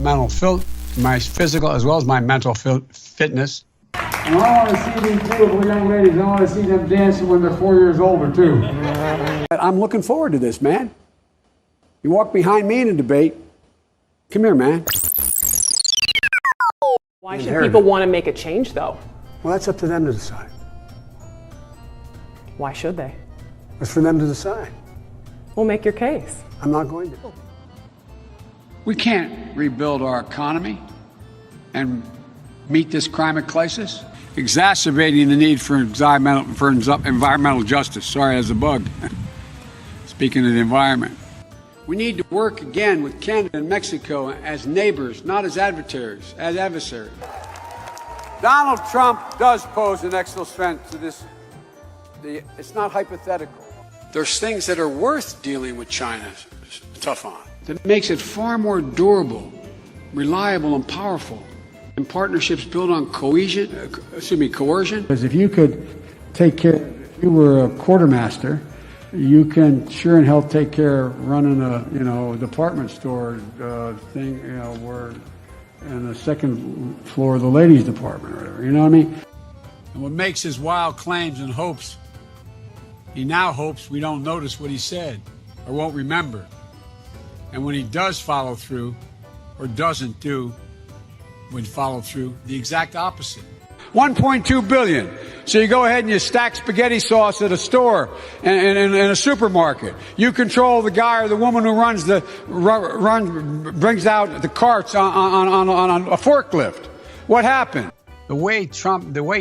my physical as well as my mental fitness. And I want to see these beautiful young ladies. I want to see them dancing when they're 4 years older, too. I'm looking forward to this, man. You walk behind me in a debate. Come here, man. Why should people want to make a change, though? Well, that's up to them to decide. Why should they? It's for them to decide. Well, make your case. I'm not going to. We can't rebuild our economy and meet this climate crisis, exacerbating the need for environmental justice. Sorry, as a bug. Speaking of the environment. We need to work again with Canada and Mexico as neighbors, not as adversaries. Donald Trump does pose an extra threat to this. It's not hypothetical. There's things that are worth dealing with China tough on. That makes it far more durable, reliable, and powerful. And partnerships built on coercion. Because if you could take care, if you were a quartermaster, you can sure in hell take care of running a department store thing, where in the second floor of the ladies' department or whatever. You know what I mean? And what makes his wild claims and hopes, he now hopes we don't notice what he said or won't remember. And when he does follow through or doesn't do, would follow through, the exact opposite. 1.2 billion. So you go ahead and you stack spaghetti sauce at a store and in a supermarket. You control the guy or the woman who brings out the carts on a forklift. What happened? The way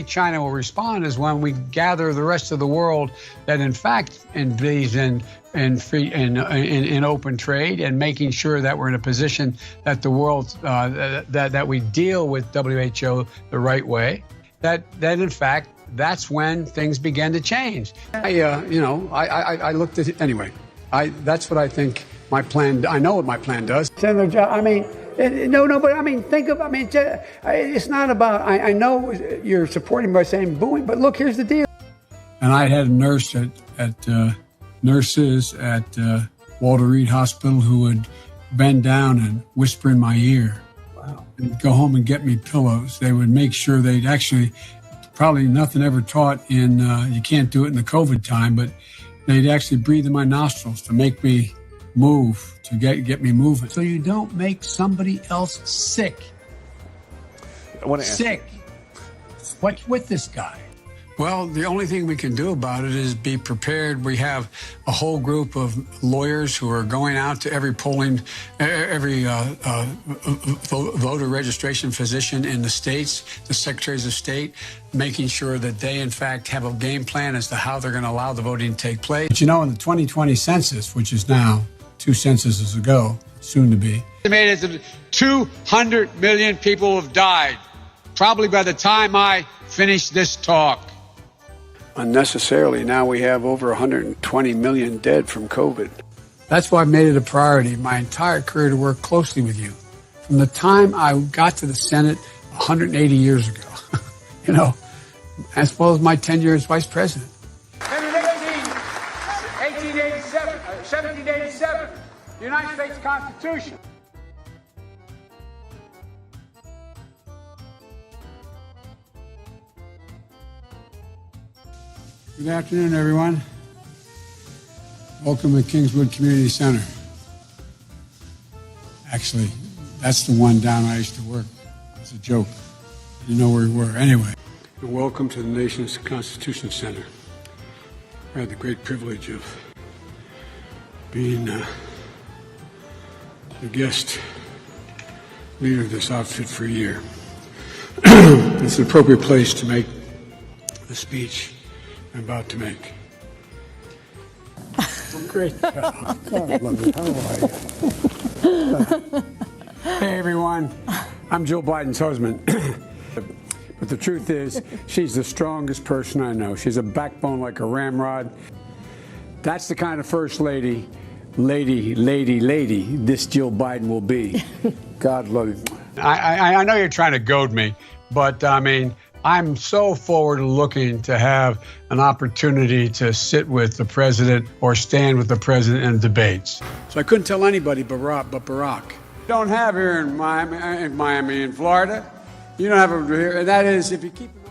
China will respond is when we gather the rest of the world that in fact believes in open trade and making sure that we're in a position that the world that we deal with WHO the right way. That in fact that's when things began to change. I looked at it anyway. That's what I think my plan. I know what my plan does. I mean. No, but I mean, it's not about, I know you're supporting by saying booing, but look, here's the deal. And I had a nurse nurses at Walter Reed Hospital who would bend down and whisper in my ear. Wow. And go home and get me pillows. They would make sure they'd actually, probably nothing ever taught in, you can't do it in the COVID time, but they'd actually breathe in my nostrils to make me move, to get me moving. So you don't make somebody else sick. I want to sick. What's with this guy? Well, the only thing we can do about it is be prepared. We have a whole group of lawyers who are going out to every voter registration physician in the states, the secretaries of state, making sure that they, in fact, have a game plan as to how they're going to allow the voting to take place. But in the 2020 census, which is now 2 censuses ago, soon to be, estimated that 200 million people have died, probably by the time I finish this talk. Unnecessarily, now we have over 120 million dead from COVID. That's why I've made it a priority my entire career to work closely with you. From the time I got to the Senate 180 years ago, as well as my tenure as vice president. In 1787, the United States Constitution. Good afternoon, everyone. Welcome to Kingswood Community Center. Actually, that's the one down I used to work. It's a joke. You know where we were. Anyway, and welcome to the nation's Constitution Center. I had the great privilege of being the guest leader of this outfit for a year. It's an appropriate place to make the speech I'm about to make. Great job. God, love it. How are you? Hey, everyone. I'm Jill Biden's husband. But the truth is, she's the strongest person I know. She's a backbone like a ramrod. That's the kind of first lady this Jill Biden will be. God love you. I know you're trying to goad me, but I mean, I'm so forward looking to have an opportunity to sit with the president or stand with the president in debates. So I couldn't tell anybody but Barack. Don't have here in Miami, in Florida. You don't have it here, and that is if you keep an